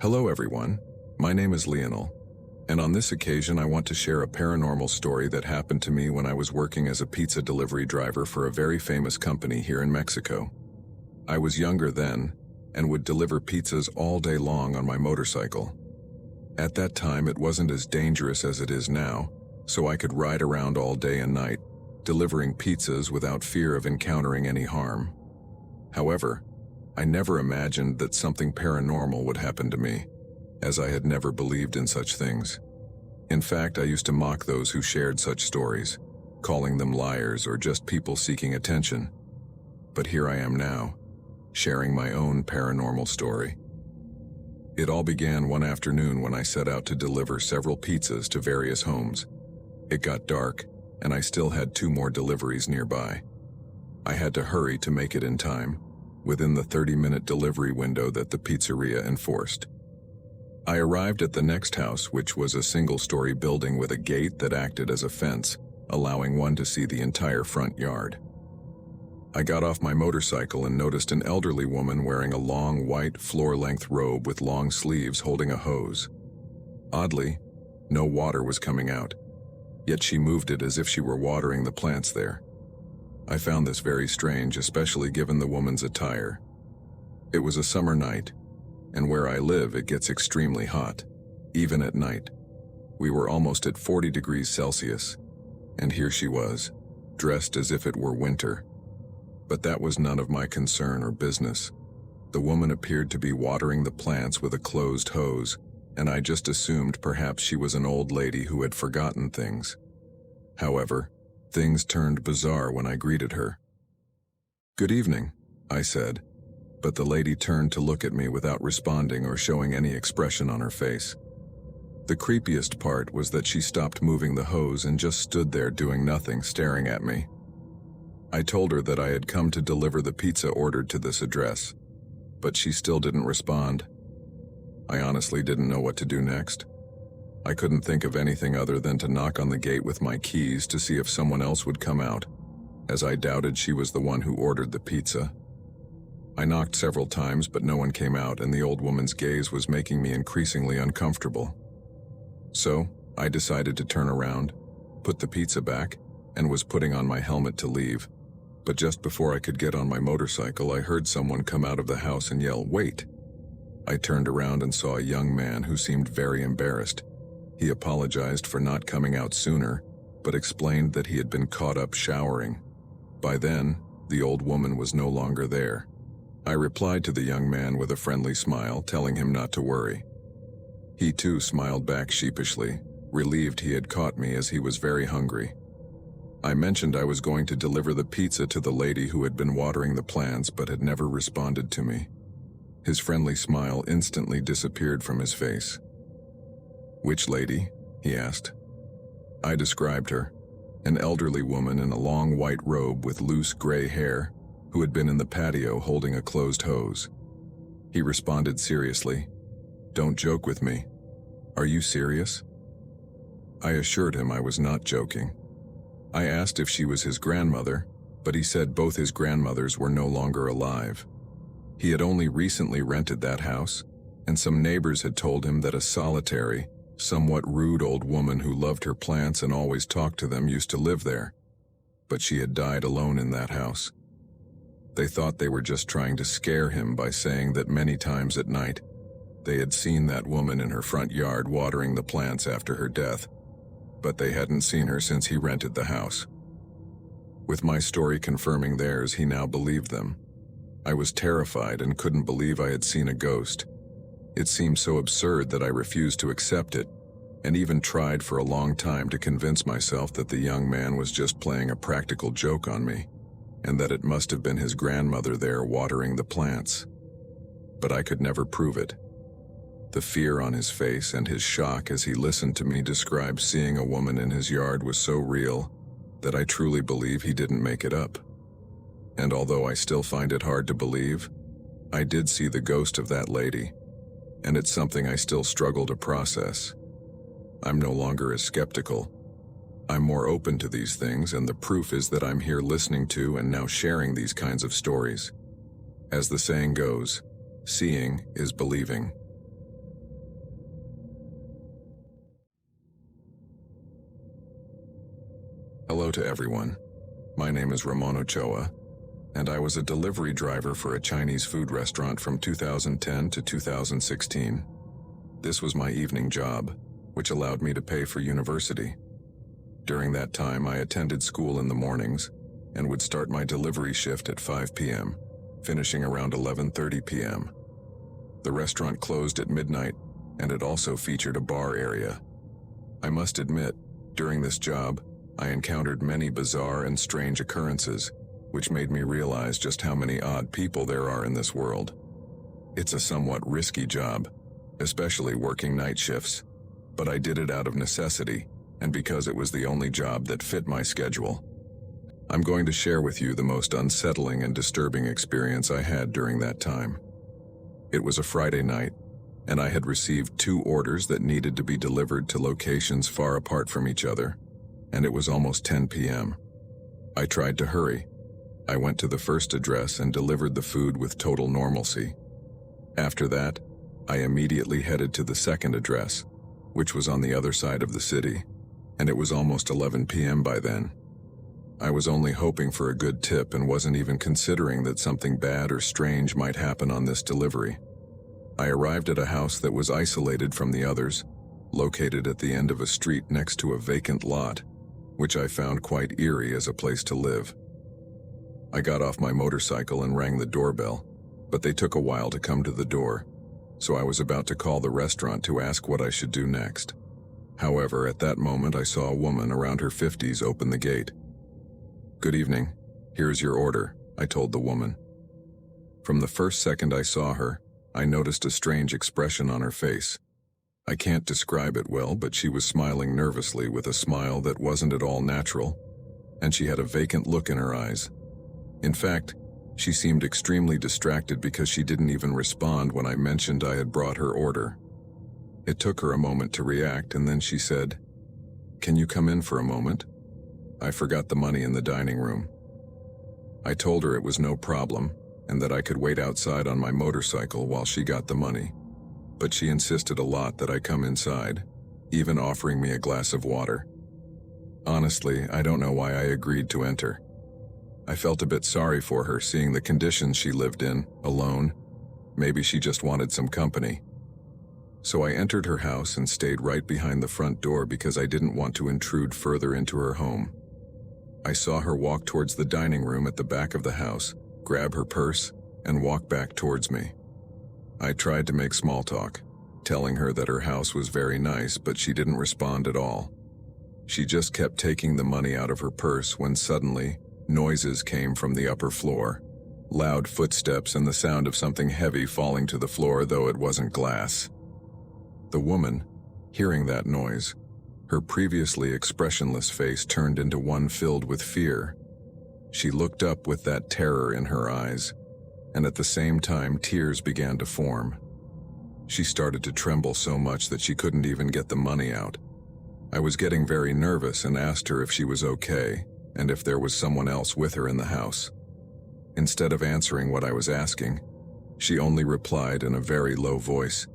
Hello everyone, my name is Lionel, and on this occasion I want to share a paranormal story that happened to me when I was working as a pizza delivery driver for a very famous company here in Mexico. I was younger then, and would deliver pizzas all day long on my motorcycle. At that time it wasn't as dangerous as it is now, so I could ride around all day and night, delivering pizzas without fear of encountering any harm. However, I never imagined that something paranormal would happen to me, as I had never believed in such things. In fact, I used to mock those who shared such stories, calling them liars or just people seeking attention. But here I am now, sharing my own paranormal story. It all began one afternoon when I set out to deliver several pizzas to various homes. It got dark, and I still had 2 more deliveries nearby. I had to hurry to make it in time, within the 30-minute delivery window that the pizzeria enforced. I arrived at the next house, which was a single-story building with a gate that acted as a fence, allowing one to see the entire front yard. I got off my motorcycle and noticed an elderly woman wearing a long white floor-length robe with long sleeves holding a hose. Oddly, no water was coming out, yet she moved it as if she were watering the plants there. I found this very strange, especially given the woman's attire. It was a summer night, and where I live it gets extremely hot, even at night. We were almost at 40 degrees Celsius, and here she was, dressed as if it were winter. But that was none of my concern or business. The woman appeared to be watering the plants with a closed hose, and I just assumed perhaps she was an old lady who had forgotten things. However, things turned bizarre when I greeted her. "Good evening," I said, but the lady turned to look at me without responding or showing any expression on her face. The creepiest part was that she stopped moving the hose and just stood there doing nothing, staring at me. I told her that I had come to deliver the pizza ordered to this address, but she still didn't respond. I honestly didn't know what to do next. I couldn't think of anything other than to knock on the gate with my keys to see if someone else would come out, as I doubted she was the one who ordered the pizza. I knocked several times, but no one came out, and the old woman's gaze was making me increasingly uncomfortable. So, I decided to turn around, put the pizza back, and was putting on my helmet to leave. But just before I could get on my motorcycle, I heard someone come out of the house and yell, "Wait!" I turned around and saw a young man who seemed very embarrassed. He apologized for not coming out sooner, but explained that he had been caught up showering. By then, the old woman was no longer there. I replied to the young man with a friendly smile, telling him not to worry. He too smiled back sheepishly, relieved he had caught me as he was very hungry. I mentioned I was going to deliver the pizza to the lady who had been watering the plants but had never responded to me. His friendly smile instantly disappeared from his face. "Which lady?" he asked. I described her, an elderly woman in a long white robe with loose gray hair, who had been in the patio holding a closed hose. He responded seriously, "Don't joke with me. Are you serious?" I assured him I was not joking. I asked if she was his grandmother, but he said both his grandmothers were no longer alive. He had only recently rented that house, and some neighbors had told him that a solitary, somewhat rude old woman who loved her plants and always talked to them used to live there, but she had died alone in that house. They thought they were just trying to scare him by saying that many times at night they had seen that woman in her front yard watering the plants after her death, but they hadn't seen her since he rented the house. With my story confirming theirs, he now believed them. I was terrified and couldn't believe I had seen a ghost. It seemed so absurd that I refused to accept it, and even tried for a long time to convince myself that the young man was just playing a practical joke on me, and that it must have been his grandmother there watering the plants. But I could never prove it. The fear on his face and his shock as he listened to me describe seeing a woman in his yard was so real that I truly believe he didn't make it up. And although I still find it hard to believe, I did see the ghost of that lady, and it's something I still struggle to process. I'm no longer as skeptical. I'm more open to these things, and the proof is that I'm here listening to and now sharing these kinds of stories. As the saying goes, seeing is believing. Hello to everyone. My name is Ramon Ochoa, and I was a delivery driver for a Chinese food restaurant from 2010 to 2016. This was my evening job, which allowed me to pay for university. During that time, I attended school in the mornings and would start my delivery shift at 5 p.m., finishing around 11:30 p.m. The restaurant closed at midnight, and it also featured a bar area. I must admit, during this job, I encountered many bizarre and strange occurrences, which made me realize just how many odd people there are in this world. It's a somewhat risky job, especially working night shifts, but I did it out of necessity and because it was the only job that fit my schedule. I'm going to share with you the most unsettling and disturbing experience I had during that time. It was a Friday night, and I had received 2 orders that needed to be delivered to locations far apart from each other, and it was almost 10 p.m. I tried to hurry. I went to the first address and delivered the food with total normalcy. After that, I immediately headed to the second address, which was on the other side of the city, and it was almost 11 p.m. by then. I was only hoping for a good tip and wasn't even considering that something bad or strange might happen on this delivery. I arrived at a house that was isolated from the others, located at the end of a street next to a vacant lot, which I found quite eerie as a place to live. I got off my motorcycle and rang the doorbell, but they took a while to come to the door, so I was about to call the restaurant to ask what I should do next. However, at that moment I saw a woman around her 50s open the gate. "Good evening. Here's your order," I told the woman. From the first second I saw her, I noticed a strange expression on her face. I can't describe it well, but she was smiling nervously with a smile that wasn't at all natural, and she had a vacant look in her eyes. In fact, she seemed extremely distracted because she didn't even respond when I mentioned I had brought her order. It took her a moment to react, and then she said, "Can you come in for a moment? I forgot the money in the dining room." I told her it was no problem and that I could wait outside on my motorcycle while she got the money, but she insisted a lot that I come inside, even offering me a glass of water. Honestly, I don't know why I agreed to enter. I felt a bit sorry for her, seeing the conditions she lived in, alone. Maybe she just wanted some company. So I entered her house and stayed right behind the front door because I didn't want to intrude further into her home. I saw her walk towards the dining room at the back of the house, grab her purse, and walk back towards me. I tried to make small talk, telling her that her house was very nice, but she didn't respond at all. She just kept taking the money out of her purse when suddenly, noises came from the upper floor. Loud footsteps and the sound of something heavy falling to the floor, though it wasn't glass. The woman, hearing that noise, her previously expressionless face turned into one filled with fear. She looked up with that terror in her eyes, and at the same time tears began to form. She started to tremble so much that she couldn't even get the money out. I was getting very nervous and asked her if she was okay, and if there was someone else with her in the house. Instead of answering what I was asking, she only replied in a very low voice,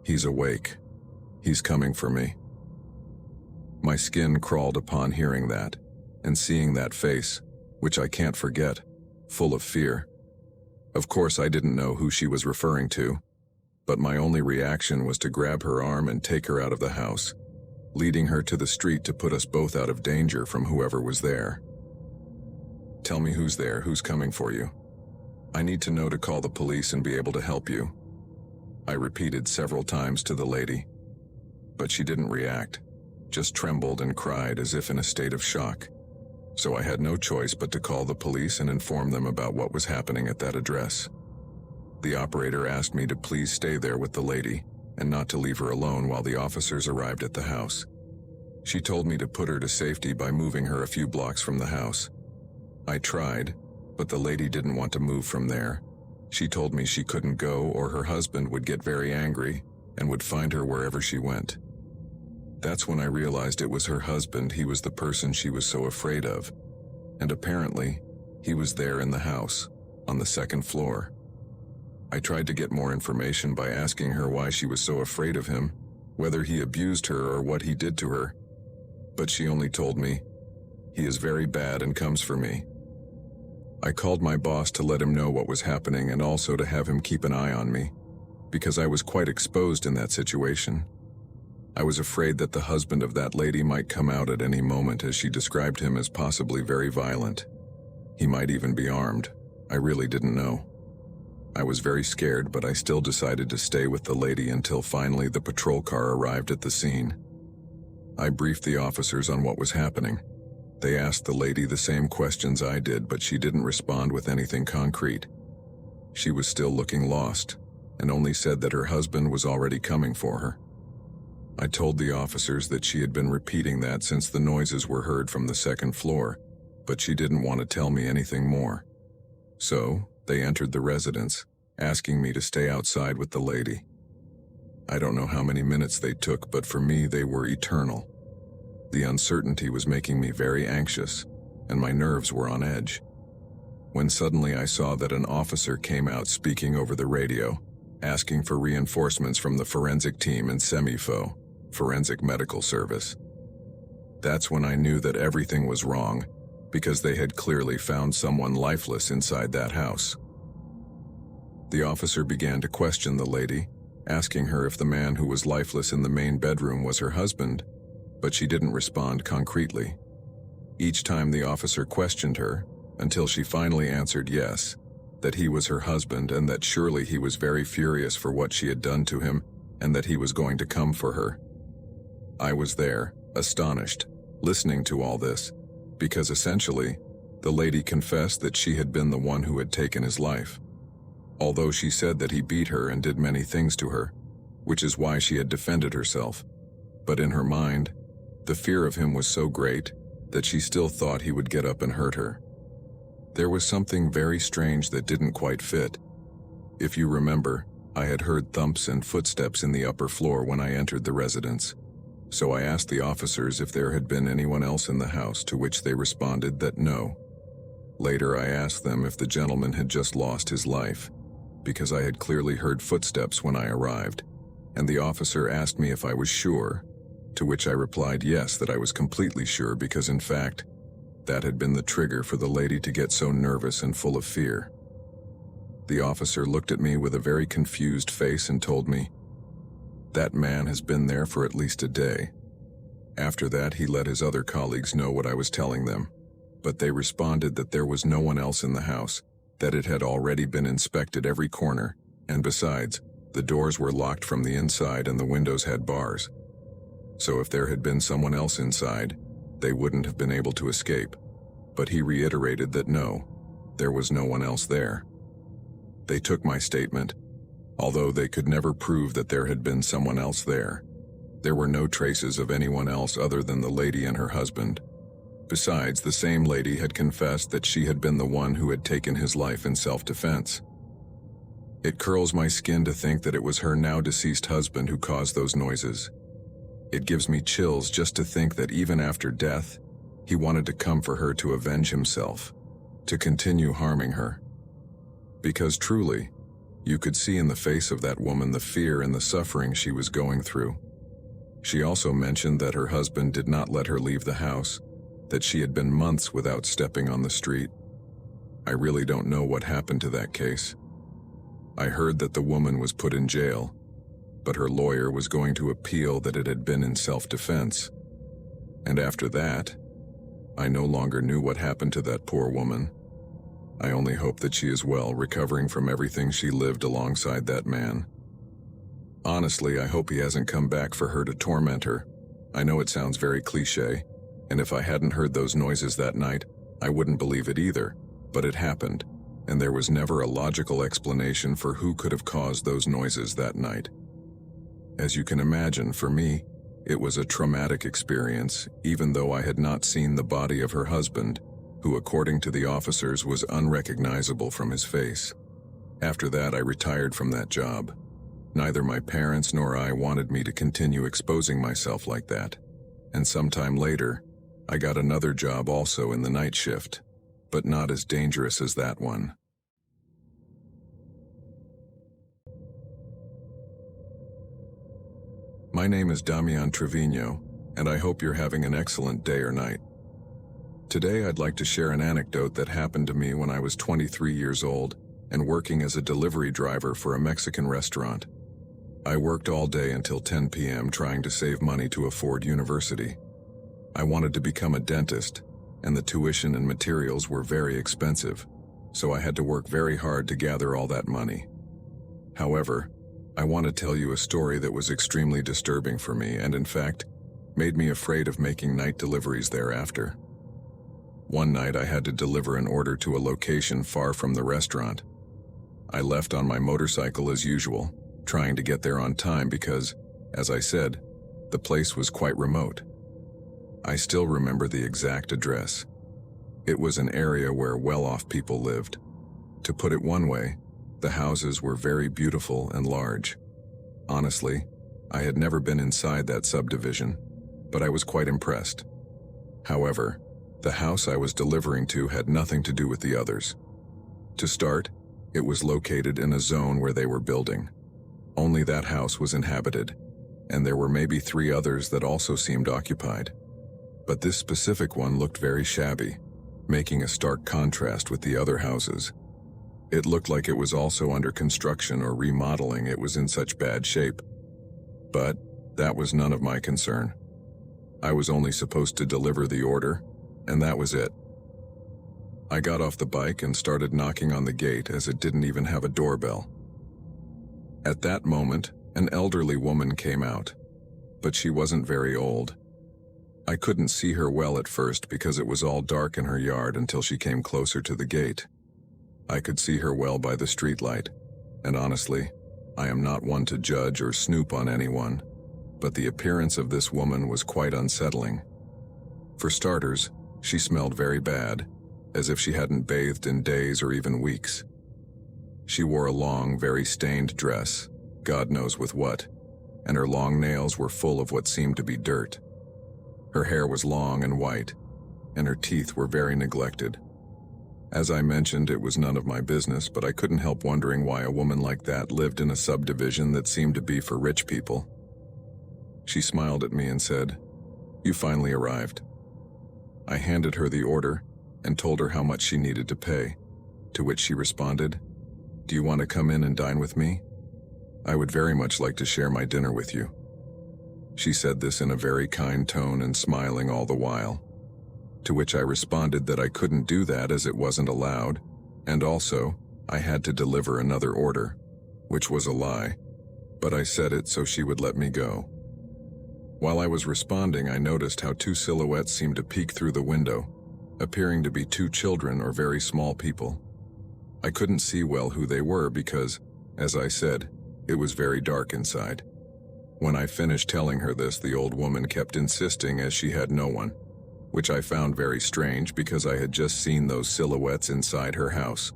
"He's awake. He's coming for me." My skin crawled upon hearing that, and seeing that face, which I can't forget, full of fear. Of course, I didn't know who she was referring to, but my only reaction was to grab her arm and take her out of the house, leading her to the street to put us both out of danger from whoever was there. "Tell me who's there, who's coming for you. I need to know to call the police and be able to help you," I repeated several times to the lady, but she didn't react, just trembled and cried as if in a state of shock. So I had no choice but to call the police and inform them about what was happening at that address. The operator asked me to please stay there with the lady and not to leave her alone while the officers arrived at the house. She told me to put her to safety by moving her a few blocks from the house. I tried, but the lady didn't want to move from there. She told me she couldn't go or her husband would get very angry and would find her wherever she went. That's when I realized it was her husband. He was the person she was so afraid of. And apparently, he was there in the house, on the second floor. I tried to get more information by asking her why she was so afraid of him, whether he abused her or what he did to her. But she only told me, He is very bad and comes for me. I called my boss to let him know what was happening and also to have him keep an eye on me, because I was quite exposed in that situation. I was afraid that the husband of that lady might come out at any moment, as she described him as possibly very violent. He might even be armed. I really didn't know. I was very scared, but I still decided to stay with the lady until finally the patrol car arrived at the scene. I briefed the officers on what was happening. They asked the lady the same questions I did, but she didn't respond with anything concrete. She was still looking lost, and only said that her husband was already coming for her. I told the officers that she had been repeating that since the noises were heard from the second floor, but she didn't want to tell me anything more. So, they entered the residence, asking me to stay outside with the lady. I don't know how many minutes they took, but for me they were eternal. The uncertainty was making me very anxious, and my nerves were on edge. When suddenly I saw that an officer came out speaking over the radio, asking for reinforcements from the forensic team and SEMIFO, Forensic Medical Service. That's when I knew that everything was wrong, because they had clearly found someone lifeless inside that house. The officer began to question the lady, asking her if the man who was lifeless in the main bedroom was her husband, but she didn't respond concretely. Each time the officer questioned her, until she finally answered yes, that he was her husband and that surely he was very furious for what she had done to him and that he was going to come for her. I was there, astonished, listening to all this, because essentially, the lady confessed that she had been the one who had taken his life. Although she said that he beat her and did many things to her, which is why she had defended herself. But in her mind, the fear of him was so great that she still thought he would get up and hurt her. There was something very strange that didn't quite fit. If you remember, I had heard thumps and footsteps in the upper floor when I entered the residence. So I asked the officers if there had been anyone else in the house, to which they responded that no. Later I asked them if the gentleman had just lost his life, because I had clearly heard footsteps when I arrived, and the officer asked me if I was sure, to which I replied yes, that I was completely sure, because in fact, that had been the trigger for the lady to get so nervous and full of fear. The officer looked at me with a very confused face and told me, "That man has been there for at least a day." After that, he let his other colleagues know what I was telling them, but they responded that there was no one else in the house, that it had already been inspected every corner, and besides, the doors were locked from the inside and the windows had bars. So if there had been someone else inside, they wouldn't have been able to escape. But he reiterated that no, there was no one else there. They took my statement, although they could never prove that there had been someone else there. There were no traces of anyone else other than the lady and her husband. Besides, the same lady had confessed that she had been the one who had taken his life in self-defense. It curls my skin to think that it was her now deceased husband who caused those noises. It gives me chills just to think that even after death, he wanted to come for her to avenge himself, to continue harming her. Because truly, you could see in the face of that woman the fear and the suffering she was going through. She also mentioned that her husband did not let her leave the house, that she had been months without stepping on the street. I really don't know what happened to that case. I heard that the woman was put in jail, but her lawyer was going to appeal that it had been in self-defense. And after that, I no longer knew what happened to that poor woman. I only hope that she is well, recovering from everything she lived alongside that man. Honestly, I hope he hasn't come back for her to torment her. I know it sounds very cliché, and if I hadn't heard those noises that night, I wouldn't believe it either, but it happened, and there was never a logical explanation for who could have caused those noises that night. As you can imagine, for me, it was a traumatic experience, even though I had not seen the body of her husband, who according to the officers was unrecognizable from his face. After that, I retired from that job. Neither my parents nor I wanted me to continue exposing myself like that. And sometime later, I got another job also in the night shift, but not as dangerous as that one. My name is Damian Trevino, and I hope you're having an excellent day or night. Today I'd like to share an anecdote that happened to me when I was 23 years old and working as a delivery driver for a Mexican restaurant. I worked all day until 10 p.m. trying to save money to afford university. I wanted to become a dentist, and the tuition and materials were very expensive, so I had to work very hard to gather all that money. However, I want to tell you a story that was extremely disturbing for me and, in fact, made me afraid of making night deliveries thereafter. One night I had to deliver an order to a location far from the restaurant. I left on my motorcycle as usual, trying to get there on time because, as I said, the place was quite remote. I still remember the exact address. It was an area where well-off people lived. To put it one way, the houses were very beautiful and large. Honestly, I had never been inside that subdivision, but I was quite impressed. However, the house I was delivering to had nothing to do with the others. To start, it was located in a zone where they were building. Only that house was inhabited, and there were maybe 3 others that also seemed occupied. But this specific one looked very shabby, making a stark contrast with the other houses. It looked like it was also under construction or remodeling, it was in such bad shape. But that was none of my concern. I was only supposed to deliver the order, and that was it. I got off the bike and started knocking on the gate as it didn't even have a doorbell. At that moment, an elderly woman came out, but she wasn't very old. I couldn't see her well at first because it was all dark in her yard until she came closer to the gate. I could see her well by the streetlight, and honestly, I am not one to judge or snoop on anyone, but the appearance of this woman was quite unsettling. For starters, she smelled very bad, as if she hadn't bathed in days or even weeks. She wore a long, very stained dress, God knows with what, and her long nails were full of what seemed to be dirt. Her hair was long and white, and her teeth were very neglected. As I mentioned, it was none of my business, but I couldn't help wondering why a woman like that lived in a subdivision that seemed to be for rich people. She smiled at me and said, "You finally arrived." I handed her the order and told her how much she needed to pay, to which she responded, "Do you want to come in and dine with me? I would very much like to share my dinner with you." She said this in a very kind tone and smiling all the while, to which I responded that I couldn't do that as it wasn't allowed, and also, I had to deliver another order, which was a lie, but I said it so she would let me go. While I was responding, I noticed how 2 silhouettes seemed to peek through the window, appearing to be 2 children or very small people. I couldn't see well who they were because, as I said, it was very dark inside. When I finished telling her this, the old woman kept insisting as she had no one, which I found very strange because I had just seen those silhouettes inside her house.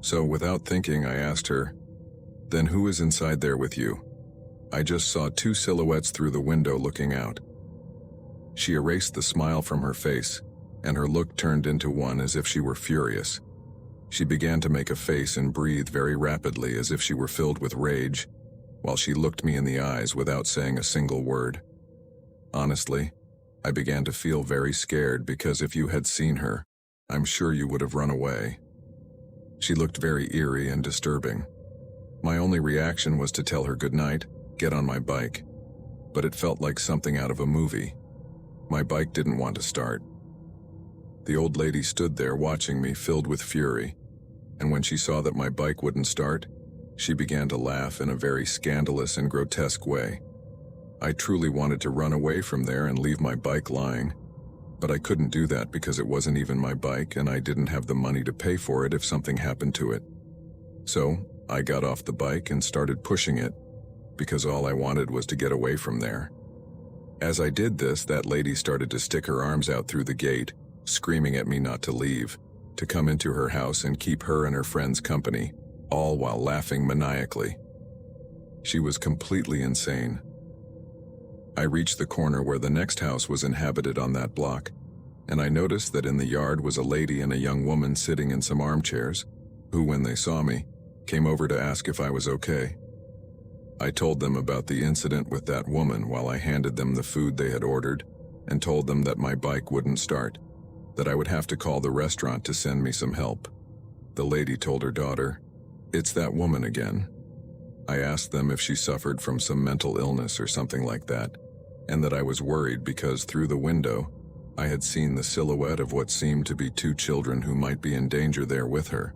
So without thinking, I asked her, "Then who is inside there with you? I just saw 2 silhouettes through the window looking out." She erased the smile from her face, and her look turned into one as if she were furious. She began to make a face and breathe very rapidly as if she were filled with rage, while she looked me in the eyes without saying a single word. Honestly, I began to feel very scared because if you had seen her, I'm sure you would have run away. She looked very eerie and disturbing. My only reaction was to tell her good night, get on my bike, but it felt like something out of a movie. My bike didn't want to start. The old lady stood there watching me, filled with fury, and when she saw that my bike wouldn't start, she began to laugh in a very scandalous and grotesque way. I truly wanted to run away from there and leave my bike lying, but I couldn't do that because it wasn't even my bike and I didn't have the money to pay for it if something happened to it. So, I got off the bike and started pushing it, because all I wanted was to get away from there. As I did this, that lady started to stick her arms out through the gate, screaming at me not to leave, to come into her house and keep her and her friends company, all while laughing maniacally. She was completely insane. I reached the corner where the next house was inhabited on that block, and I noticed that in the yard was a lady and a young woman sitting in some armchairs, who, when they saw me, came over to ask if I was okay. I told them about the incident with that woman while I handed them the food they had ordered and told them that my bike wouldn't start. that I would have to call the restaurant to send me some help. The lady told her daughter, "It's that woman again." I asked them if she suffered from some mental illness or something like that, and that I was worried because through the window, I had seen the silhouette of what seemed to be two children who might be in danger there with her.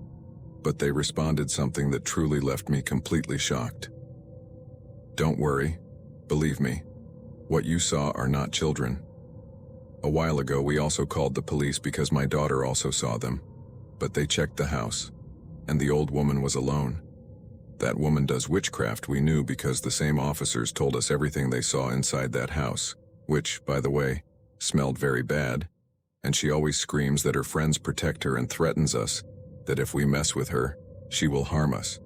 But they responded something that truly left me completely shocked. "Don't worry. Believe me. What you saw are not children." A while ago, we also called the police because my daughter also saw them. But they checked the house, and the old woman was alone. That woman does witchcraft, we knew, because the same officers told us everything they saw inside that house, which, by the way, smelled very bad, and she always screams that her friends protect her and threatens us, that if we mess with her, she will harm us.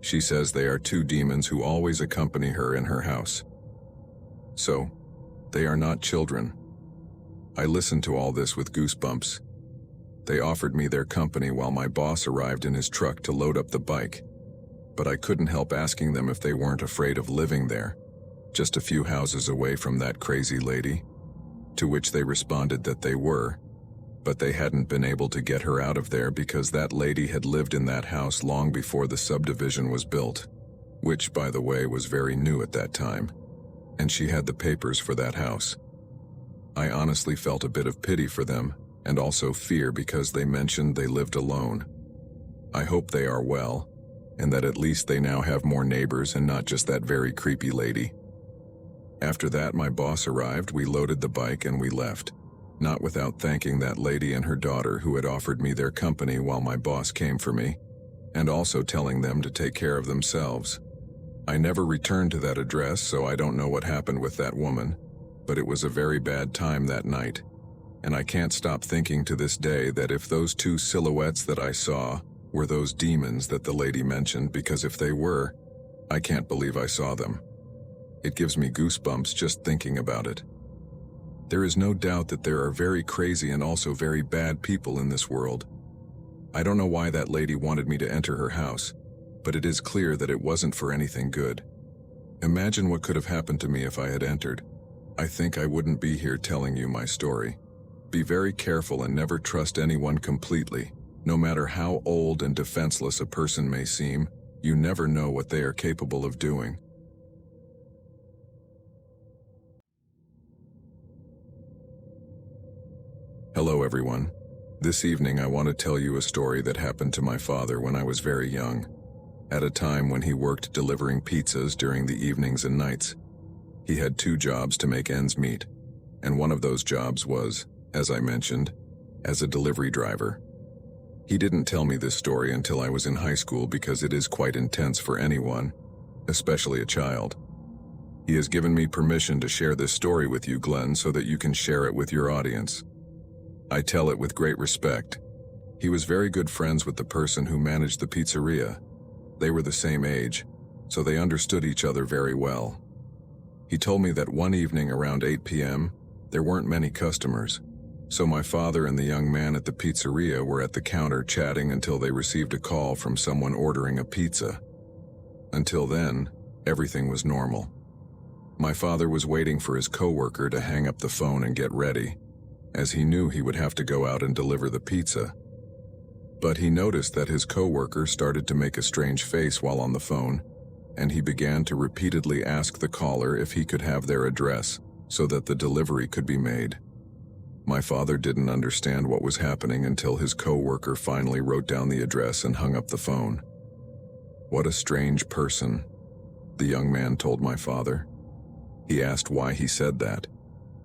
She says they are two demons who always accompany her in her house. So, they are not children. I listened to all this with goosebumps. They offered me their company while my boss arrived in his truck to load up the bike, but I couldn't help asking them if they weren't afraid of living there, just a few houses away from that crazy lady, to which they responded that they were, but they hadn't been able to get her out of there because that lady had lived in that house long before the subdivision was built, which, by the way, was very new at that time, and she had the papers for that house. I honestly felt a bit of pity for them, and also fear because they mentioned they lived alone. I hope they are well, and that at least they now have more neighbors and not just that very creepy lady. After that, my boss arrived, we loaded the bike, and we left, not without thanking that lady and her daughter who had offered me their company while my boss came for me, and also telling them to take care of themselves. I never returned to that address, so I don't know what happened with that woman, but it was a very bad time that night, and I can't stop thinking to this day that if those two silhouettes that I saw were those demons that the lady mentioned, because if they were, I can't believe I saw them. It gives me goosebumps just thinking about it. There is no doubt that there are very crazy and also very bad people in this world. I don't know why that lady wanted me to enter her house, but it is clear that it wasn't for anything good. Imagine what could have happened to me if I had entered. I think I wouldn't be here telling you my story. Be very careful and never trust anyone completely. No matter how old and defenseless a person may seem, you never know what they are capable of doing. Hello everyone. This evening I want to tell you a story that happened to my father when I was very young, at a time when he worked delivering pizzas during the evenings and nights. He had two jobs to make ends meet, and one of those jobs was, as I mentioned, as a delivery driver. He didn't tell me this story until I was in high school because it is quite intense for anyone, especially a child. He has given me permission to share this story with you, Glenn, so that you can share it with your audience. I tell it with great respect. He was very good friends with the person who managed the pizzeria. They were the same age, so they understood each other very well. He told me that one evening around 8 p.m., there weren't many customers, so my father and the young man at the pizzeria were at the counter chatting until they received a call from someone ordering a pizza. Until then, everything was normal. My father was waiting for his coworker to hang up the phone and get ready, as he knew he would have to go out and deliver the pizza. But he noticed that his coworker started to make a strange face while on the phone, and he began to repeatedly ask the caller if he could have their address so that the delivery could be made. My father didn't understand what was happening until his coworker finally wrote down the address and hung up the phone. "What a strange person," the young man told my father. He asked why he said that,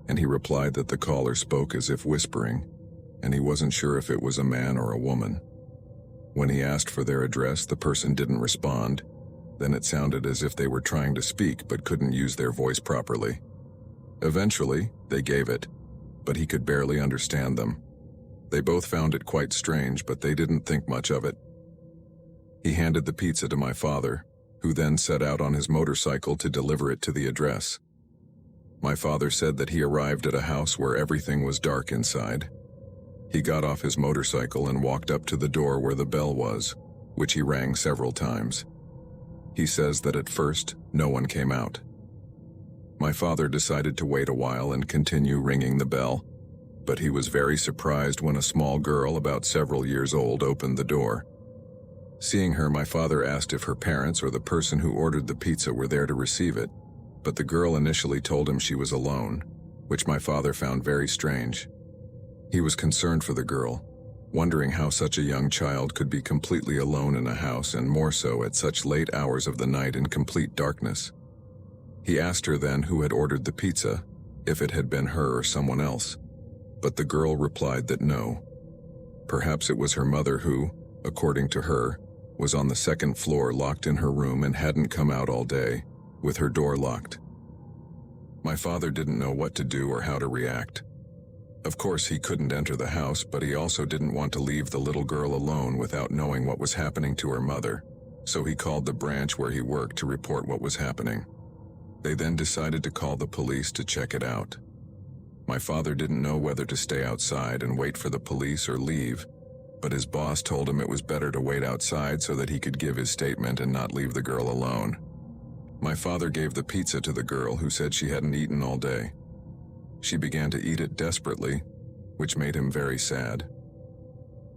and he replied that the caller spoke as if whispering, and he wasn't sure if it was a man or a woman. When he asked for their address, the person didn't respond. Then it sounded as if they were trying to speak but couldn't use their voice properly. Eventually, they gave it, but he could barely understand them. They both found it quite strange, but they didn't think much of it. He handed the pizza to my father, who then set out on his motorcycle to deliver it to the address. My father said that he arrived at a house where everything was dark inside. He got off his motorcycle and walked up to the door where the bell was, which he rang several times. He says that at first, no one came out. My father decided to wait a while and continue ringing the bell, but he was very surprised when a small girl about several years old opened the door. Seeing her, my father asked if her parents or the person who ordered the pizza were there to receive it, but the girl initially told him she was alone, which my father found very strange. He was concerned for the girl, wondering how such a young child could be completely alone in a house, and more so at such late hours of the night in complete darkness. He asked her then who had ordered the pizza, if it had been her or someone else, but the girl replied that no. Perhaps it was her mother who, according to her, was on the second floor locked in her room and hadn't come out all day, with her door locked. My father didn't know what to do or how to react. Of course, he couldn't enter the house, but he also didn't want to leave the little girl alone without knowing what was happening to her mother, so he called the branch where he worked to report what was happening. They then decided to call the police to check it out. My father didn't know whether to stay outside and wait for the police or leave, but his boss told him it was better to wait outside so that he could give his statement and not leave the girl alone. My father gave the pizza to the girl, who said she hadn't eaten all day. She began to eat it desperately, which made him very sad.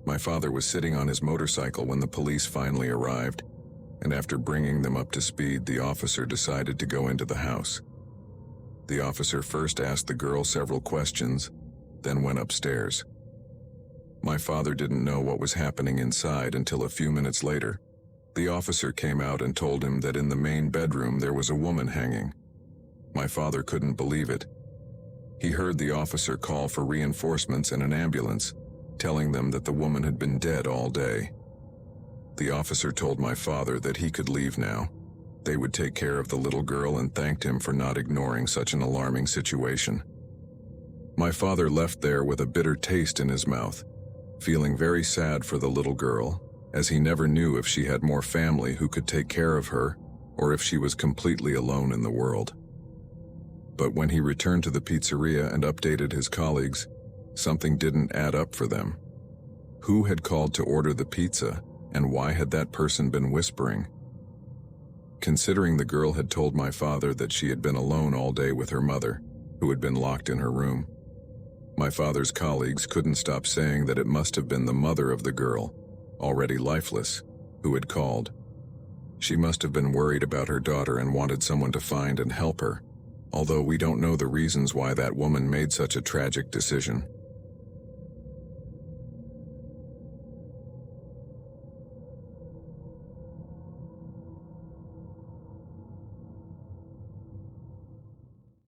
My father was sitting on his motorcycle when the police finally arrived, and after bringing them up to speed, the officer decided to go into the house. The officer first asked the girl several questions, then went upstairs. My father didn't know what was happening inside until a few minutes later. The officer came out and told him that in the main bedroom there was a woman hanging. My father couldn't believe it. He heard the officer call for reinforcements and an ambulance, telling them that the woman had been dead all day. The officer told my father that he could leave now. They would take care of the little girl and thanked him for not ignoring such an alarming situation. My father left there with a bitter taste in his mouth, feeling very sad for the little girl, as he never knew if she had more family who could take care of her or if she was completely alone in the world. But when he returned to the pizzeria and updated his colleagues, something didn't add up for them. Who had called to order the pizza, and why had that person been whispering? Considering the girl had told my father that she had been alone all day with her mother, who had been locked in her room, my father's colleagues couldn't stop saying that it must have been the mother of the girl, already lifeless, who had called. She must have been worried about her daughter and wanted someone to find and help her, although we don't know the reasons why that woman made such a tragic decision.